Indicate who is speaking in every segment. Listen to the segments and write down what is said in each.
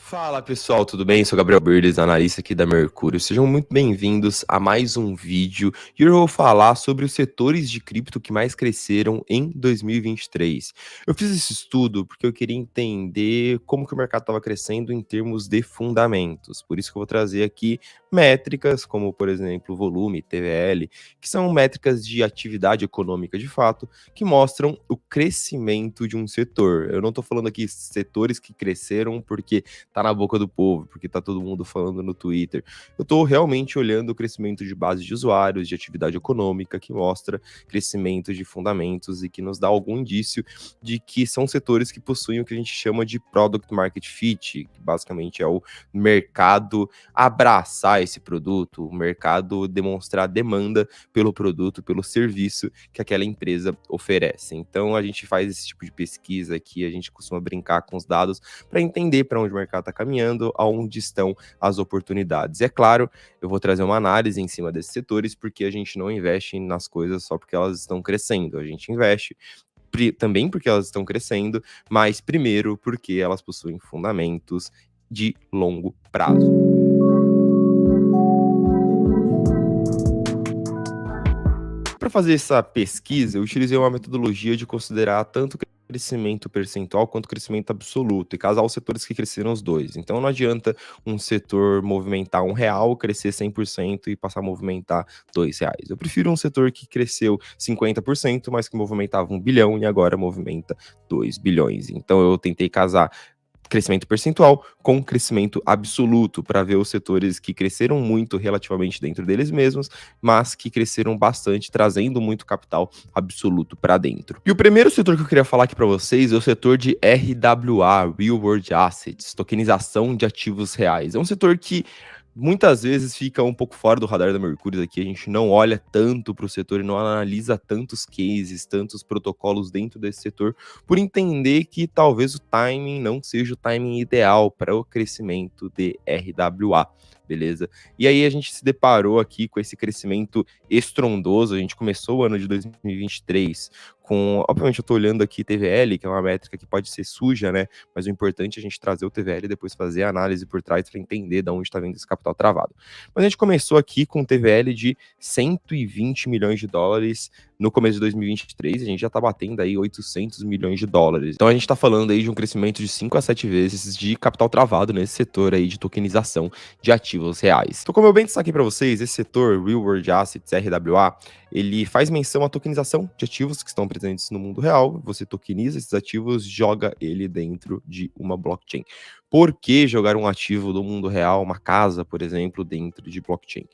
Speaker 1: Fala pessoal, tudo bem? Sou Gabriel Birdes, analista aqui da Mercúrio. Sejam muito bem-vindos a mais um vídeo e eu vou falar sobre os setores de cripto que mais cresceram em 2023. Eu fiz esse estudo porque eu queria entender como que o mercado estava crescendo em termos de fundamentos. Por isso que eu vou trazer aqui métricas como, por exemplo, volume, TVL, que são métricas de atividade econômica de fato, que mostram o crescimento de um setor. Eu não estou falando aqui setores que cresceram porque tá na boca do povo, porque tá todo mundo falando no Twitter. Eu tô realmente olhando o crescimento de base de usuários, de atividade econômica, que mostra crescimento de fundamentos e que nos dá algum indício de que são setores que possuem o que a gente chama de Product Market Fit, que basicamente é o mercado abraçar esse produto, o mercado demonstrar demanda pelo produto, pelo serviço que aquela empresa oferece. Então a gente faz esse tipo de pesquisa aqui, a gente costuma brincar com os dados para entender para onde o mercado está caminhando, aonde estão as oportunidades. E é claro, eu vou trazer uma análise em cima desses setores, porque a gente não investe nas coisas só porque elas estão crescendo, a gente investe também porque elas estão crescendo, mas primeiro porque elas possuem fundamentos de longo prazo. Para fazer essa pesquisa, eu utilizei uma metodologia de considerar tanto crescimento percentual quanto crescimento absoluto, e casar os setores que cresceram os dois. Então não adianta um setor movimentar R$1, crescer 100% e passar a movimentar R$2. Eu prefiro um setor que cresceu 50%, mas que movimentava 1 bilhão e agora movimenta 2 bilhões. Então eu tentei casar crescimento percentual com crescimento absoluto, para ver os setores que cresceram muito relativamente dentro deles mesmos, mas que cresceram bastante, trazendo muito capital absoluto para dentro. E o primeiro setor que eu queria falar aqui para vocês é o setor de RWA, Real World Assets, tokenização de ativos reais. É um setor que muitas vezes fica um pouco fora do radar da Mercúrio aqui, a gente não olha tanto para o setor e não analisa tantos cases, tantos protocolos dentro desse setor, por entender que talvez o timing não seja o timing ideal para o crescimento de RWA, beleza? E aí a gente se deparou aqui com esse crescimento estrondoso, a gente começou o ano de 2023 com, obviamente eu tô olhando aqui TVL, que é uma métrica que pode ser suja, né, mas o importante é a gente trazer o TVL e depois fazer a análise por trás para entender de onde está vindo esse capital travado. Mas a gente começou aqui com um TVL de 120 milhões de dólares no começo de 2023, a gente já tá batendo aí 800 milhões de dólares. Então a gente tá falando aí de um crescimento de 5 a 7 vezes de capital travado nesse setor aí de tokenização de ativos reais. Então, como eu bem destaquei para vocês, esse setor Real World Assets, RWA, ele faz menção à tokenização de ativos que estão presentes no mundo real. Você tokeniza esses ativos, joga ele dentro de uma blockchain. Por que jogar um ativo do mundo real, uma casa, por exemplo, dentro de blockchain?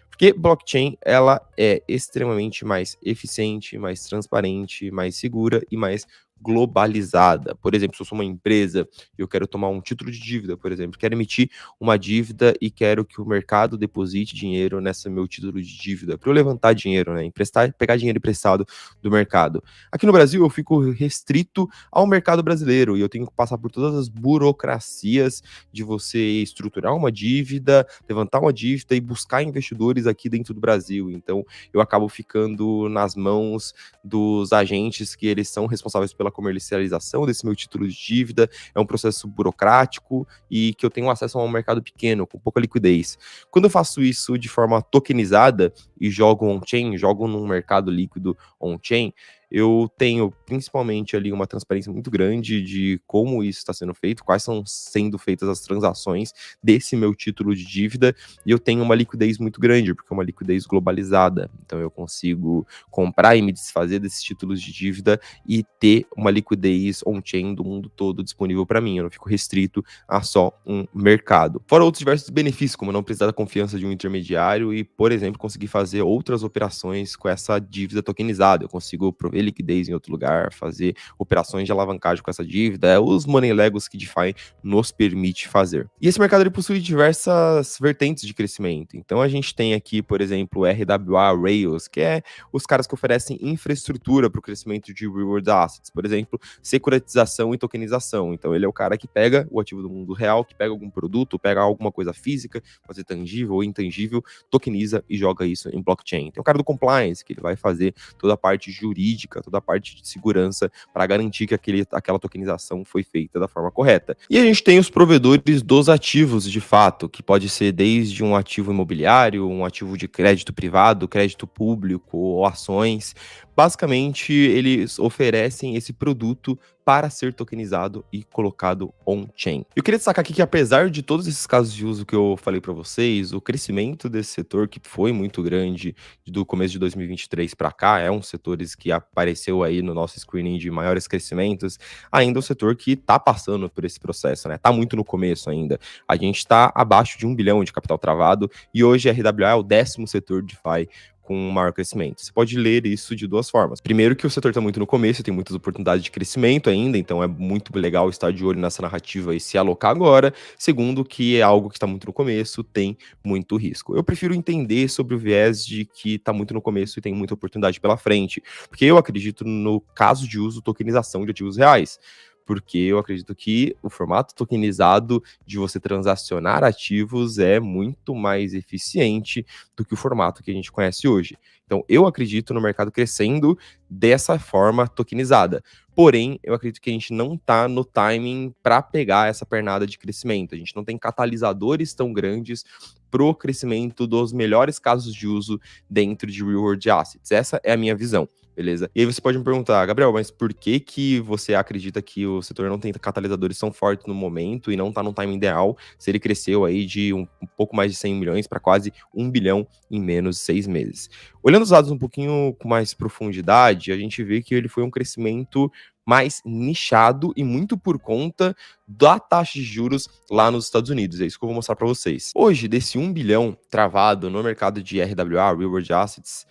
Speaker 1: Porque blockchain, ela é extremamente mais eficiente, mais transparente, mais segura e mais globalizada. Por exemplo, se eu sou uma empresa e eu quero tomar um título de dívida, por exemplo, quero emitir uma dívida e quero que o mercado deposite dinheiro nessa meu título de dívida, para eu levantar dinheiro, né, emprestar, pegar dinheiro emprestado do mercado. Aqui no Brasil eu fico restrito ao mercado brasileiro e eu tenho que passar por todas as burocracias de você estruturar uma dívida, levantar uma dívida e buscar investidores aqui dentro do Brasil. Então eu acabo ficando nas mãos dos agentes que eles são responsáveis pela comercialização desse meu título de dívida. É um processo burocrático e que eu tenho acesso a um mercado pequeno, com pouca liquidez. Quando eu faço isso de forma tokenizada e jogo on-chain, jogo num mercado líquido on-chain, eu tenho principalmente ali uma transparência muito grande de como isso está sendo feito, quais estão sendo feitas as transações desse meu título de dívida, e eu tenho uma liquidez muito grande, porque é uma liquidez globalizada. Então eu consigo comprar e me desfazer desses títulos de dívida e ter uma liquidez on-chain do mundo todo disponível para mim. Eu não fico restrito a só um mercado. Fora outros diversos benefícios, como não precisar da confiança de um intermediário e, por exemplo, conseguir fazer outras operações com essa dívida tokenizada. Eu consigo prover liquidez em outro lugar, fazer operações de alavancagem com essa dívida, os money legos que DeFi nos permite fazer. E esse mercado ele possui diversas vertentes de crescimento. Então a gente tem aqui, por exemplo, o RWA Rails, que é os caras que oferecem infraestrutura para o crescimento de reward assets, por exemplo, securitização e tokenização. Então ele é o cara que pega o ativo do mundo real, que pega algum produto, pega alguma coisa física, pode ser tangível ou intangível, tokeniza e joga isso em blockchain. Tem o cara do compliance, que ele vai fazer toda a parte jurídica pública, toda a parte de segurança para garantir que aquela tokenização foi feita da forma correta. E a gente tem os provedores dos ativos, de fato, que pode ser desde um ativo imobiliário, um ativo de crédito privado, crédito público ou ações. Basicamente, eles oferecem esse produto para ser tokenizado e colocado on-chain. Eu queria destacar aqui que, apesar de todos esses casos de uso que eu falei para vocês, o crescimento desse setor, que foi muito grande do começo de 2023 para cá, é um setor que apareceu aí no nosso screening de maiores crescimentos, ainda é um setor que está passando por esse processo, né? Está muito no começo ainda. A gente está abaixo de 1 bilhão de capital travado e hoje a RWA é o 10º setor de DeFi com maior crescimento. Você pode ler isso de duas formas. Primeiro, que o setor está muito no começo, tem muitas oportunidades de crescimento ainda, então é muito legal estar de olho nessa narrativa e se alocar agora. Segundo, que é algo que está muito no começo, tem muito risco. Eu prefiro entender sobre o viés de que está muito no começo e tem muita oportunidade pela frente, porque eu acredito no caso de uso tokenização de ativos reais. Porque eu acredito que o formato tokenizado de você transacionar ativos é muito mais eficiente do que o formato que a gente conhece hoje. Então, eu acredito no mercado crescendo dessa forma tokenizada. Porém, eu acredito que a gente não está no timing para pegar essa pernada de crescimento. A gente não tem catalisadores tão grandes para o crescimento dos melhores casos de uso dentro de Real World Assets. Essa é a minha visão. Beleza? E aí você pode me perguntar, Gabriel, mas por que você acredita que o setor não tem catalisadores tão fortes no momento e não está no timing ideal, se ele cresceu aí de um pouco mais de 100 milhões para quase 1 bilhão em menos de 6 meses? Olhando os dados um pouquinho com mais profundidade, a gente vê que ele foi um crescimento mais nichado e muito por conta da taxa de juros lá nos Estados Unidos. É isso que eu vou mostrar para vocês. Hoje, desse 1 bilhão travado no mercado de RWA, Real World Assets,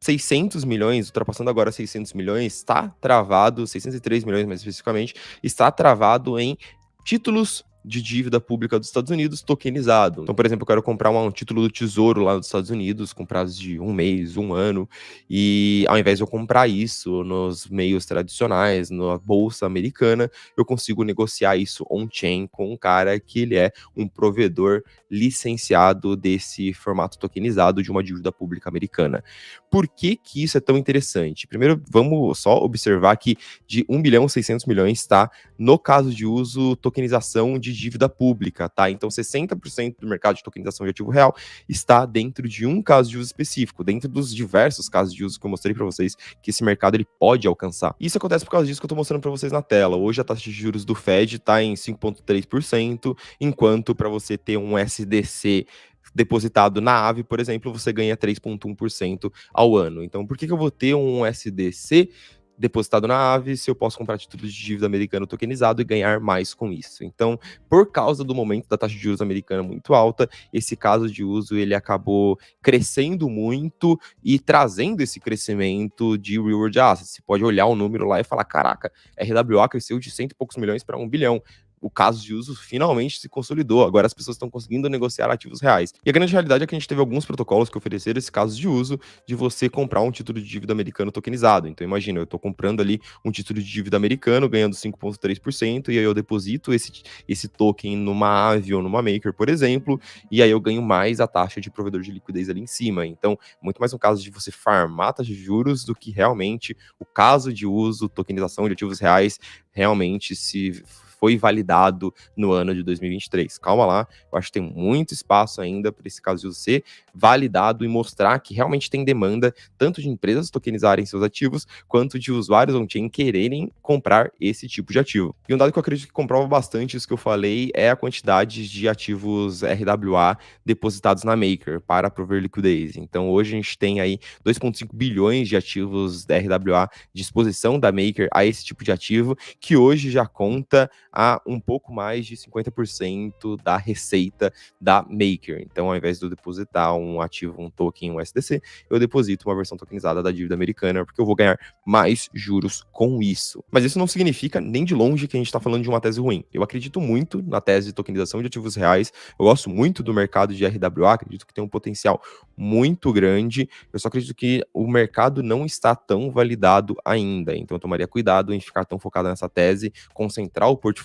Speaker 1: 600 milhões, ultrapassando agora 600 milhões, está travado, 603 milhões mais especificamente, está travado em títulos de dívida pública dos Estados Unidos tokenizado. Então, por exemplo, eu quero comprar um título do Tesouro lá dos Estados Unidos com prazo de 1 mês, 1 ano, e ao invés de eu comprar isso nos meios tradicionais, na bolsa americana, eu consigo negociar isso on-chain com um cara que ele é um provedor licenciado desse formato tokenizado de uma dívida pública americana. Por que isso é tão interessante? Primeiro, vamos só observar que de 1 bilhão 600 milhões está no caso de uso tokenização de dívida pública, tá? Então 60% do mercado de tokenização de ativo real está dentro de um caso de uso específico, dentro dos diversos casos de uso que eu mostrei para vocês que esse mercado ele pode alcançar. Isso acontece por causa disso que eu estou mostrando para vocês na tela. Hoje a taxa de juros do Fed está em 5,3%, enquanto para você ter um SDC depositado na AVE, por exemplo, você ganha 3,1% ao ano. Então, por que eu vou ter um SDC depositado na AVE se eu posso comprar títulos de dívida americano tokenizado e ganhar mais com isso? Então, por causa do momento da taxa de juros americana muito alta, esse caso de uso ele acabou crescendo muito e trazendo esse crescimento de Real World Assets. Você pode olhar o número lá e falar, caraca, RWA cresceu de 100 e poucos milhões para 1 bilhão. O caso de uso finalmente se consolidou. Agora as pessoas estão conseguindo negociar ativos reais. E a grande realidade é que a gente teve alguns protocolos que ofereceram esse caso de uso de você comprar um título de dívida americano tokenizado. Então imagina, eu estou comprando ali um título de dívida americano, ganhando 5,3%, e aí eu deposito esse token numa AVE ou numa Maker, por exemplo, e aí eu ganho mais a taxa de provedor de liquidez ali em cima. Então, muito mais um caso de você farmar a taxa de juros do que realmente o caso de uso, tokenização de ativos reais, realmente se foi validado no ano de 2023. Calma lá, eu acho que tem muito espaço ainda para esse caso de uso ser validado e mostrar que realmente tem demanda tanto de empresas tokenizarem seus ativos, quanto de usuários on-chain quererem comprar esse tipo de ativo. E um dado que eu acredito que comprova bastante isso que eu falei é a quantidade de ativos RWA depositados na Maker para prover liquidez. Então hoje a gente tem aí 2,5 bilhões de ativos da RWA de exposição da Maker a esse tipo de ativo, que hoje já conta a um pouco mais de 50% da receita da Maker. Então, ao invés de eu depositar um ativo, um token, um SDC, eu deposito uma versão tokenizada da dívida americana, porque eu vou ganhar mais juros com isso. Mas isso não significa nem de longe que a gente está falando de uma tese ruim. Eu acredito muito na tese de tokenização de ativos reais, eu gosto muito do mercado de RWA, acredito que tem um potencial muito grande, eu só acredito que o mercado não está tão validado ainda, então eu tomaria cuidado em ficar tão focado nessa tese, concentrar o portfólio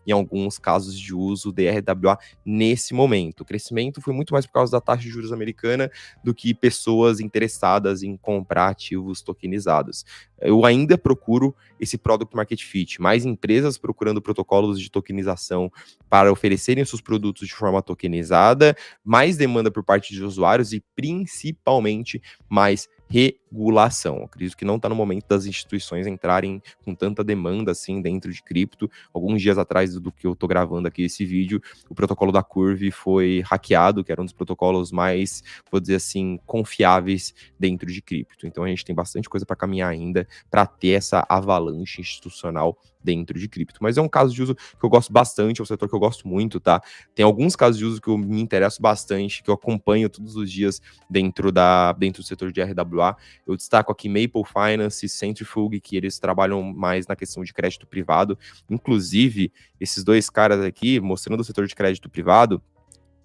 Speaker 1: em alguns casos de uso de RWA nesse momento. O crescimento foi muito mais por causa da taxa de juros americana do que pessoas interessadas em comprar ativos tokenizados. eu ainda procuro esse product market fit, mais empresas procurando protocolos de tokenização para oferecerem seus produtos de forma tokenizada, mais demanda por parte de usuários e principalmente mais regulação. Eu acredito que não está no momento das instituições entrarem com tanta demanda assim dentro de cripto. Alguns dias atrás do que eu estou gravando aqui esse vídeo, o protocolo da Curve foi hackeado, que era um dos protocolos mais, vou dizer assim, confiáveis dentro de cripto. Então a gente tem bastante coisa para caminhar ainda para ter essa avalanche institucional dentro de cripto. Mas é um caso de uso que eu gosto bastante, é um setor que eu gosto muito, tá? Tem alguns casos de uso que eu me interesso bastante, que eu acompanho todos os dias dentro do setor de RWA. Eu destaco aqui Maple Finance, Centrifuge, que eles trabalham mais na questão de crédito privado. Inclusive, esses dois caras aqui, mostrando o setor de crédito privado,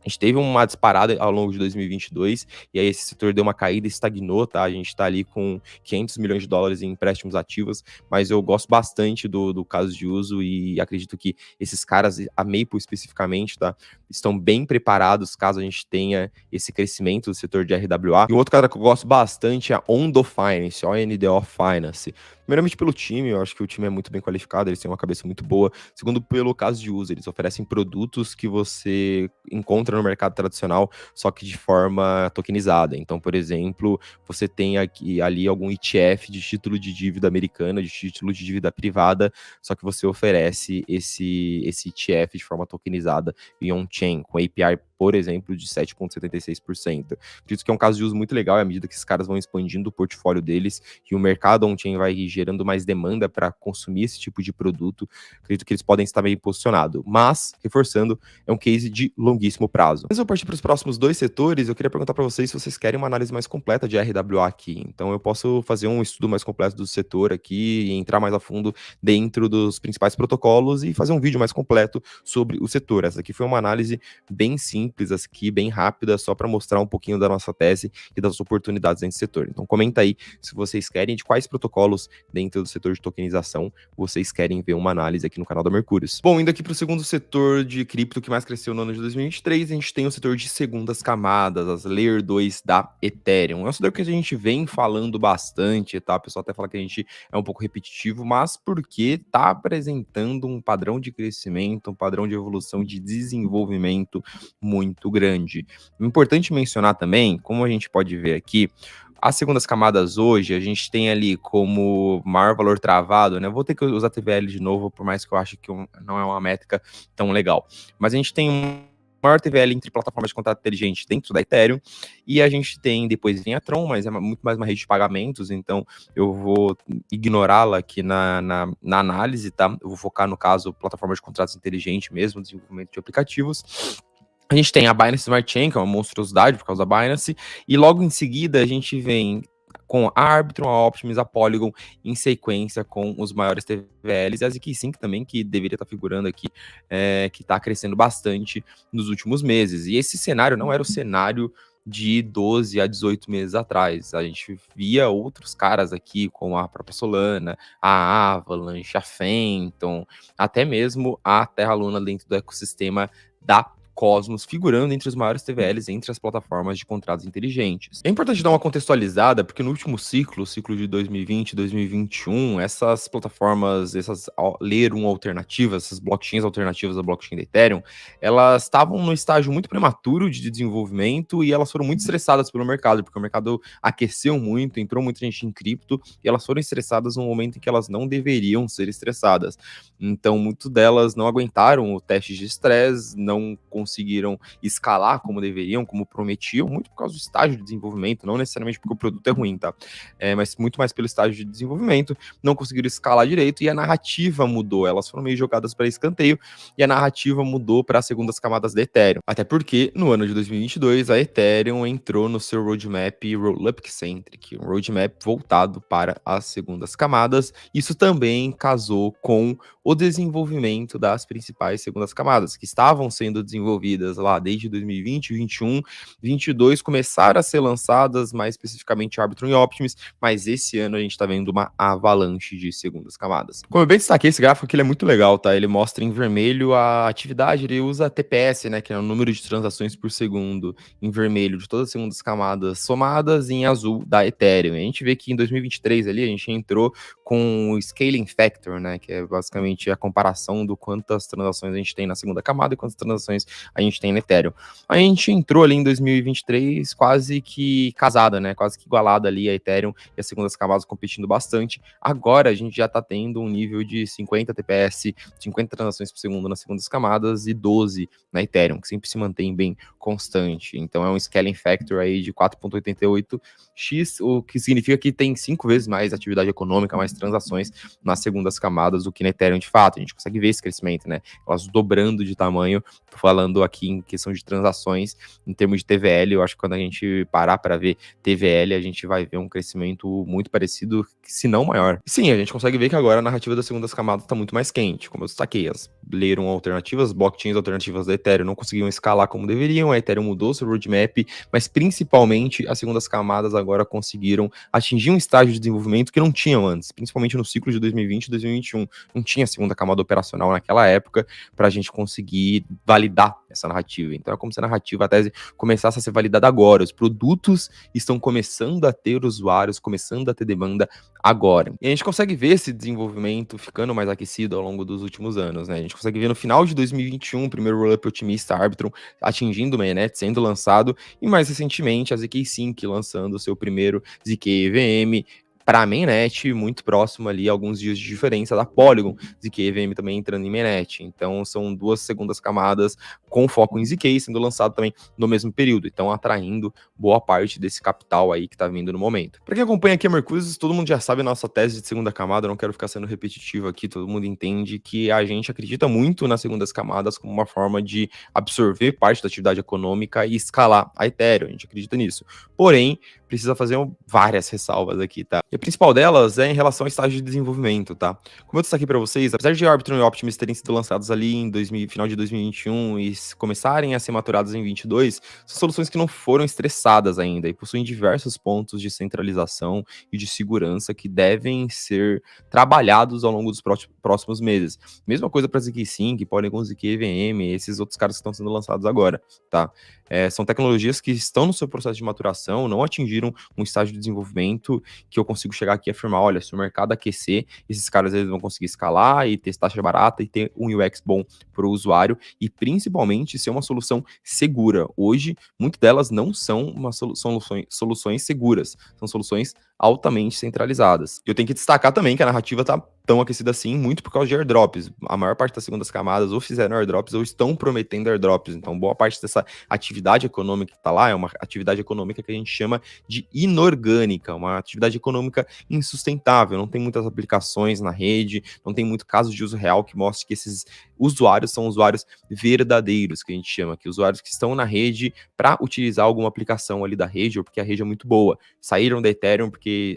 Speaker 1: a gente teve uma disparada ao longo de 2022, e aí esse setor deu uma caída e estagnou, tá? A gente tá ali com 500 milhões de dólares em empréstimos ativos, mas eu gosto bastante do caso de uso e acredito que esses caras, a Maple especificamente, tá? Estão bem preparados caso a gente tenha esse crescimento do setor de RWA. E um outro cara que eu gosto bastante é a Ondo Finance, ONDO Finance. Primeiramente pelo time, eu acho que o time é muito bem qualificado, eles têm uma cabeça muito boa. Segundo, pelo caso de uso, eles oferecem produtos que você encontra no mercado tradicional, só que de forma tokenizada. Então, por exemplo, você tem aqui ali algum ETF de título de dívida americana, de título de dívida privada, só que você oferece esse ETF de forma tokenizada em on-chain, com API, por exemplo, de 7,76%. Acredito que é um caso de uso muito legal, à medida que esses caras vão expandindo o portfólio deles e o mercado on-chain vai gerando mais demanda para consumir esse tipo de produto, acredito que eles podem estar bem posicionados. Mas, reforçando, é um case de longuíssimo prazo. Antes de eu partir para os próximos dois setores, eu queria perguntar para vocês se vocês querem uma análise mais completa de RWA aqui. Então, eu posso fazer um estudo mais completo do setor aqui e entrar mais a fundo dentro dos principais protocolos e fazer um vídeo mais completo sobre o setor. Essa aqui foi uma análise bem simples, aqui, bem rápida, só para mostrar um pouquinho da nossa tese e das oportunidades dentro do setor. Então, comenta aí se vocês querem, de quais protocolos dentro do setor de tokenização vocês querem ver uma análise aqui no canal da Mercúrios. Bom, indo aqui para o segundo setor de cripto que mais cresceu no ano de 2023, a gente tem o setor de segundas camadas, as Layer 2 da Ethereum. É um setor que a gente vem falando bastante, tá? O pessoal até fala que a gente é um pouco repetitivo, mas porque tá apresentando um padrão de crescimento, um padrão de evolução, de desenvolvimento muito grande. Importante mencionar também, como a gente pode ver aqui, as segundas camadas hoje, a gente tem ali como maior valor travado, né? Eu vou ter que usar TVL de novo, por mais que eu ache que não é uma métrica tão legal. Mas a gente tem um maior TVL entre plataformas de contrato inteligente dentro da Ethereum, e a gente tem, depois vem a Tron, mas é muito mais uma rede de pagamentos, então eu vou ignorá-la aqui na análise, tá? Eu vou focar, no caso, plataforma de contratos inteligente mesmo, desenvolvimento de aplicativos. A gente tem a Binance Smart Chain, que é uma monstruosidade por causa da Binance, e logo em seguida a gente vem com a Arbitrum, a Optimus, a Polygon, em sequência com os maiores TVLs, e a ZK-Sync também, que deveria estar figurando aqui, que está crescendo bastante nos últimos meses. E esse cenário não era o cenário de 12 a 18 meses atrás. A gente via outros caras aqui, como a própria Solana, a Avalanche, a Phantom, até mesmo a Terra Luna dentro do ecossistema da Cosmos, figurando entre os maiores TVLs entre as plataformas de contratos inteligentes. É importante dar uma contextualizada, porque no último ciclo, o ciclo de 2020 e 2021, essas plataformas, essas Layer 1 alternativas, essas blockchains alternativas da blockchain da Ethereum, elas estavam no estágio muito prematuro de desenvolvimento e elas foram muito estressadas pelo mercado, porque o mercado aqueceu muito, entrou muita gente em cripto, e elas foram estressadas no momento em que elas não deveriam ser estressadas. Então, muitas delas não aguentaram o teste de estresse, não conseguiram escalar como deveriam, como prometiam, muito por causa do estágio de desenvolvimento, não necessariamente porque o produto é ruim, tá? Mas muito mais pelo estágio de desenvolvimento, não conseguiram escalar direito e a narrativa mudou, elas foram meio jogadas para escanteio e a narrativa mudou para as segundas camadas da Ethereum. Até porque, no ano de 2022, a Ethereum entrou no seu roadmap Rollup-centric, um roadmap voltado para as segundas camadas. Isso também casou com o desenvolvimento das principais segundas camadas, que estavam sendo desenvolvidas desenvolvidas lá desde 2020, 21, 22 começaram a ser lançadas, mais especificamente Arbitrum e Optimus, mas esse ano a gente tá vendo uma avalanche de segundas camadas. Como eu bem destaquei, esse gráfico aqui ele é muito legal, tá? Ele mostra em vermelho a atividade, ele usa TPS, né, que é o número de transações por segundo, em vermelho de todas as segundas camadas somadas, e em azul da Ethereum. E a gente vê que em 2023 ali a gente entrou com o Scaling Factor, né, que é basicamente a comparação do quantas transações a gente tem na segunda camada e quantas transações a gente tem na Ethereum. A gente entrou ali em 2023 quase que casada, né, quase que igualada ali a Ethereum e as segundas camadas competindo bastante. Agora a gente já tá tendo um nível de 50 TPS, 50 transações por segundo nas segundas camadas e 12 na Ethereum, que sempre se mantém bem constante. Então é um scaling factor aí de 4,88x, o que significa que tem 5 vezes mais atividade econômica, mais transações nas segundas camadas do que na Ethereum de fato. A gente consegue ver esse crescimento, né? Elas dobrando de tamanho. Tô falando aqui em questão de transações, em termos de TVL, eu acho que quando a gente parar para ver TVL, a gente vai ver um crescimento muito parecido, se não maior. Sim, a gente consegue ver que agora a narrativa das segundas camadas está muito mais quente, como eu destaquei, as leram alternativas, blockchains alternativas da Ethereum não conseguiam escalar como deveriam, a Ethereum mudou seu roadmap, mas principalmente as segundas camadas agora conseguiram atingir um estágio de desenvolvimento que não tinham antes, principalmente no ciclo de 2020 e 2021. Não tinha segunda camada operacional naquela época para a gente conseguir validar essa narrativa. Então é como se a narrativa, a tese, começasse a ser validada agora. Os produtos estão começando a ter usuários, começando a ter demanda agora. E a gente consegue ver esse desenvolvimento ficando mais aquecido ao longo dos últimos anos, né? A gente consegue ver no final de 2021 o primeiro roll-up otimista Arbitrum atingindo o mainnet, sendo lançado, e mais recentemente a ZK Sync lançando o seu primeiro ZK EVM para a mainnet, muito próximo ali, alguns dias de diferença da Polygon, ZK EVM também entrando em mainnet. Então são duas segundas camadas com foco em ZK, sendo lançado também no mesmo período, então atraindo boa parte desse capital aí que tá vindo no momento. Para quem acompanha aqui a Mercúrios, todo mundo já sabe a nossa tese de segunda camada, eu não quero ficar sendo repetitivo aqui, todo mundo entende que a gente acredita muito nas segundas camadas como uma forma de absorver parte da atividade econômica e escalar a Ethereum, a gente acredita nisso. Porém, precisa fazer várias ressalvas aqui, tá? E a principal delas é em relação ao estágio de desenvolvimento, tá? Como eu destaquei para vocês, apesar de Arbitrum e Optimus terem sido lançados ali em final de 2021 e começarem a ser maturados em 22, são soluções que não foram estressadas ainda e possuem diversos pontos de centralização e de segurança que devem ser trabalhados ao longo dos próximos meses. Mesma coisa para ZK Sync, Polygon ZK EVM, esses outros caras que estão sendo lançados agora, tá? São tecnologias que estão no seu processo de maturação, não atingiram um estágio de desenvolvimento que eu consigo chegar aqui e afirmar, olha, se o mercado aquecer, esses caras eles vão conseguir escalar e ter taxa barata e ter um UX bom para o usuário e principalmente ser uma solução segura. Hoje, muitas delas não são soluções seguras, são soluções altamente centralizadas. Eu tenho que destacar também que a narrativa está tão aquecida assim, muito por causa de airdrops. A maior parte das segundas camadas ou fizeram airdrops ou estão prometendo airdrops. Então, boa parte dessa atividade econômica que está lá é uma atividade econômica que a gente chama de inorgânica, uma atividade econômica insustentável. Não tem muitas aplicações na rede, não tem muito caso de uso real que mostre que esses usuários são usuários verdadeiros, que a gente chama, que usuários que estão na rede para utilizar alguma aplicação ali da rede ou porque a rede é muito boa. Saíram da Ethereum porque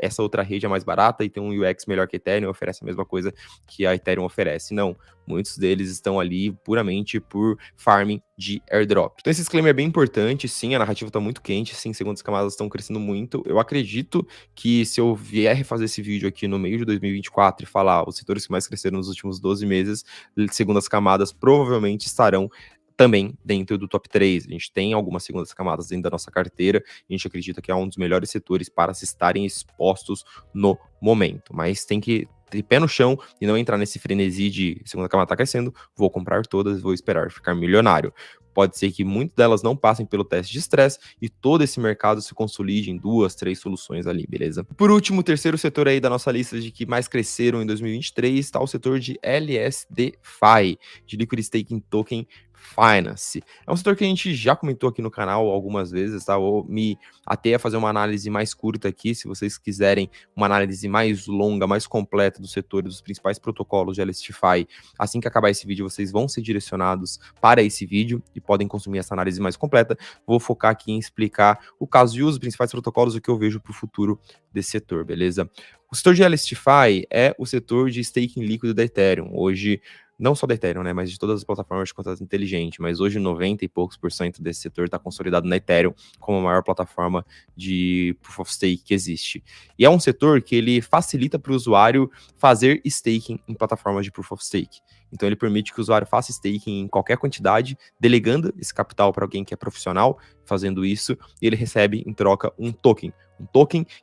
Speaker 1: essa outra rede é mais barata e tem um UX melhor que a Ethereum, oferece a mesma coisa que a Ethereum oferece. Não, muitos deles estão ali puramente por farming de airdrop. Então esse disclaimer é bem importante, sim, a narrativa está muito quente, sim, segundas camadas estão crescendo muito. Eu acredito que se eu vier refazer esse vídeo aqui no meio de 2024 e falar os setores que mais cresceram nos últimos 12 meses, segundas camadas provavelmente estarão também dentro do top 3. A gente tem algumas segundas camadas dentro da nossa carteira, a gente acredita que é um dos melhores setores para se estarem expostos no momento, mas tem que ter pé no chão e não entrar nesse frenesi de segunda camada tá crescendo, vou comprar todas, vou esperar ficar milionário. Pode ser que muitas delas não passem pelo teste de estresse e todo esse mercado se consolide em 2, 3 soluções ali, beleza? Por último, o terceiro setor aí da nossa lista de que mais cresceram em 2023 está o setor de LSDFi, de Liquid Staking Token Finance. É um setor que a gente já comentou aqui no canal algumas vezes, tá? Vou me ater a fazer uma análise mais curta aqui, se vocês quiserem uma análise mais longa, mais completa do setor e dos principais protocolos de LSTFi. Assim que acabar esse vídeo, vocês vão ser direcionados para esse vídeo e podem consumir essa análise mais completa. Vou focar aqui em explicar o caso de uso, os principais protocolos, o que eu vejo para o futuro desse setor, beleza? O setor de LSTFi é o setor de staking líquido da Ethereum. Hoje, não só da Ethereum, né, mas de todas as plataformas de contrato inteligente, mas hoje 90 e poucos por cento desse setor está consolidado na Ethereum como a maior plataforma de Proof of Stake que existe. E é um setor que ele facilita para o usuário fazer staking em plataformas de Proof of Stake. Então ele permite que o usuário faça staking em qualquer quantidade, delegando esse capital para alguém que é profissional fazendo isso, e ele recebe em troca um token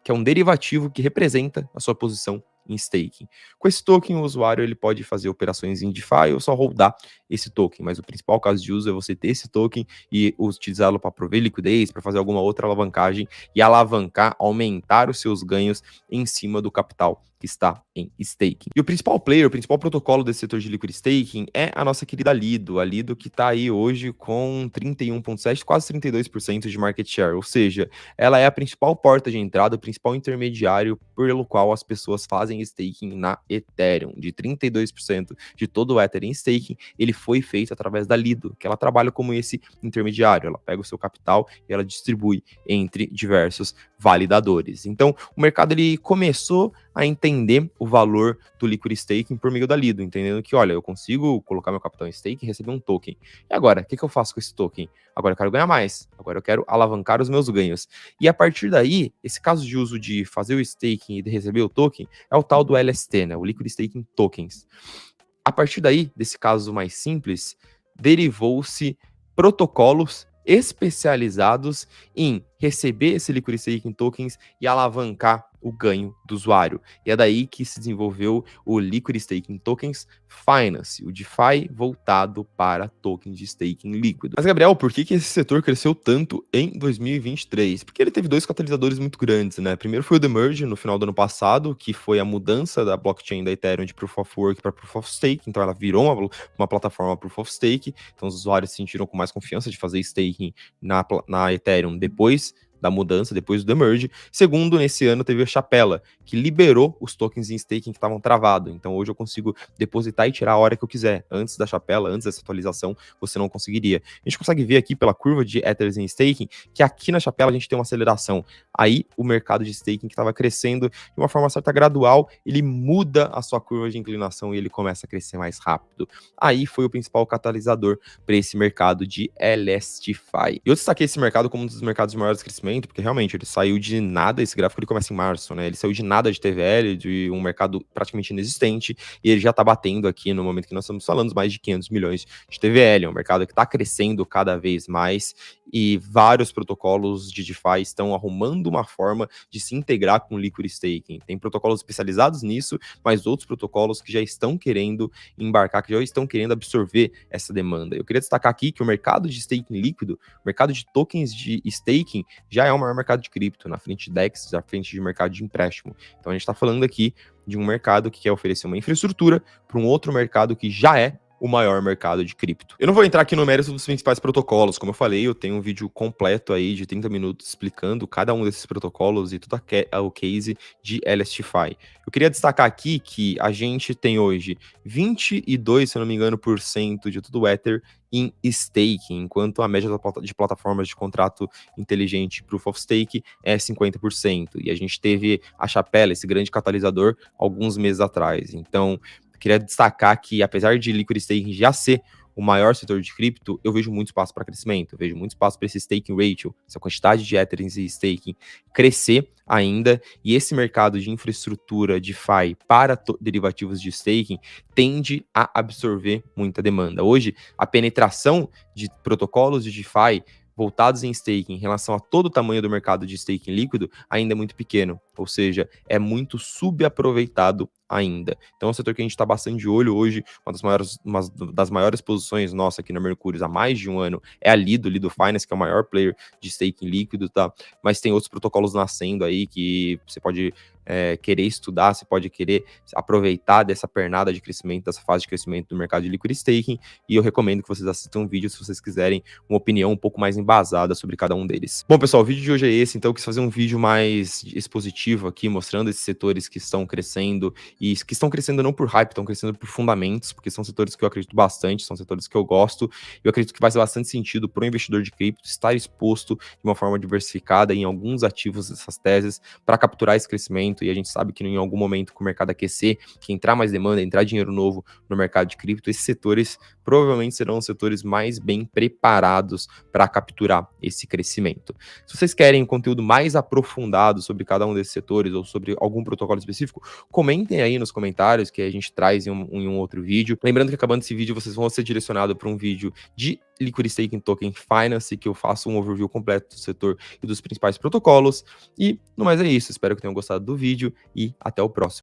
Speaker 1: que é um derivativo que representa a sua posição em staking. Com esse token, o usuário ele pode fazer operações em DeFi ou só holdar esse token, mas o principal caso de uso é você ter esse token e utilizá-lo para prover liquidez, para fazer alguma outra alavancagem e alavancar, aumentar os seus ganhos em cima do capital que está em staking. E o principal player, o principal protocolo desse setor de liquid staking é a nossa querida Lido, a Lido que está aí hoje com 31,7%, quase 32% de market share, ou seja, ela é a principal porta de entrada, o principal intermediário pelo qual as pessoas fazem staking na Ethereum. De 32% de todo o Ether em staking, ele foi feito através da Lido, que ela trabalha como esse intermediário, ela pega o seu capital e ela distribui entre diversos validadores. Então, o mercado ele começou a entender o valor do liquid staking por meio da Lido, entendendo que, olha, eu consigo colocar meu capital em stake e receber um token. E agora, o que eu faço com esse token? Agora eu quero ganhar mais, agora eu quero alavancar os meus ganhos. E a partir daí, esse caso de uso de fazer o staking e de receber o token é o tal do LST, né, o Liquid Staking Tokens. A partir daí, desse caso mais simples, derivou-se protocolos especializados em receber esse Liquid Staking Tokens e alavancar o ganho do usuário. E é daí que se desenvolveu o Liquid Staking Tokens Finance, o DeFi voltado para tokens de staking líquido. Mas, Gabriel, por que esse setor cresceu tanto em 2023? Porque ele teve dois catalisadores muito grandes, né? Primeiro foi o The Merge no final do ano passado, que foi a mudança da blockchain da Ethereum de Proof of Work para Proof of Stake, então ela virou uma plataforma Proof of Stake, então os usuários se sentiram com mais confiança de fazer staking na Ethereum depois da mudança, depois do The Merge. Segundo, nesse ano teve a Chapela, que liberou os tokens em staking que estavam travados. Então hoje eu consigo depositar e tirar a hora que eu quiser. Antes da Chapela, antes dessa atualização, você não conseguiria. A gente consegue ver aqui pela curva de Ethers em staking que aqui na Chapela a gente tem uma aceleração. Aí o mercado de staking que estava crescendo de uma forma certa gradual, ele muda a sua curva de inclinação e ele começa a crescer mais rápido. Aí foi o principal catalisador para esse mercado de LSTFi. Eu destaquei esse mercado como um dos mercados de maiores crescimento, porque realmente ele saiu de nada, esse gráfico ele começa em março, né? Ele saiu de nada de TVL, de um mercado praticamente inexistente, e ele já tá batendo aqui no momento que nós estamos falando mais de 500 milhões de TVL, é um mercado que tá crescendo cada vez mais, e vários protocolos de DeFi estão arrumando uma forma de se integrar com o Liquid Staking. Tem protocolos especializados nisso, mas outros protocolos que já estão querendo embarcar, que já estão querendo absorver essa demanda. Eu queria destacar aqui que o mercado de staking líquido, o mercado de tokens de staking, já é o maior mercado de cripto, na frente de DEX, na frente de mercado de empréstimo. Então a gente está falando aqui de um mercado que quer oferecer uma infraestrutura para um outro mercado que já é o maior mercado de cripto. Eu não vou entrar aqui no mérito dos principais protocolos, como eu falei, eu tenho um vídeo completo aí de 30 minutos explicando cada um desses protocolos e todo o case de LSTFi. Eu queria destacar aqui que a gente tem hoje 22, se eu não me engano, por cento de todo o Ether em staking, enquanto a média de plataformas de contrato inteligente Proof of Stake é 50%. E a gente teve a Chapela, esse grande catalisador, alguns meses atrás. Então, queria destacar que, apesar de Liquid Staking já ser o maior setor de cripto, eu vejo muito espaço para crescimento, eu vejo muito espaço para esse staking ratio, essa quantidade de Ethers e staking crescer ainda, e esse mercado de infraestrutura DeFi para derivativos de staking tende a absorver muita demanda. Hoje, a penetração de protocolos de DeFi voltados em staking em relação a todo o tamanho do mercado de staking líquido ainda é muito pequeno, ou seja, é muito subaproveitado ainda. Então é um setor que a gente está bastante de olho hoje, uma das maiores posições nossa aqui na Mercúrio há mais de um ano é a Lido Finance, que é o maior player de staking líquido, tá? Mas tem outros protocolos nascendo aí que você pode querer estudar, você pode querer aproveitar dessa pernada de crescimento, dessa fase de crescimento do mercado de liquid staking, e eu recomendo que vocês assistam um vídeo se vocês quiserem uma opinião um pouco mais embasada sobre cada um deles. Bom, pessoal, o vídeo de hoje é esse, então eu quis fazer um vídeo mais expositivo aqui, mostrando esses setores que estão crescendo e que estão crescendo não por hype, estão crescendo por fundamentos, porque são setores que eu acredito bastante, são setores que eu gosto, e eu acredito que faz bastante sentido para o investidor de cripto estar exposto de uma forma diversificada em alguns ativos dessas teses para capturar esse crescimento, e a gente sabe que em algum momento que o mercado aquecer, que entrar mais demanda, entrar dinheiro novo no mercado de cripto, esses setores provavelmente serão os setores mais bem preparados para capturar esse crescimento. Se vocês querem um conteúdo mais aprofundado sobre cada um desses setores ou sobre algum protocolo específico, comentem aí nos comentários que a gente traz em um outro vídeo. Lembrando que acabando esse vídeo, vocês vão ser direcionados para um vídeo de Liquid Staking Token Finance, que eu faço um overview completo do setor e dos principais protocolos. E no mais é isso, espero que tenham gostado do vídeo e até o próximo.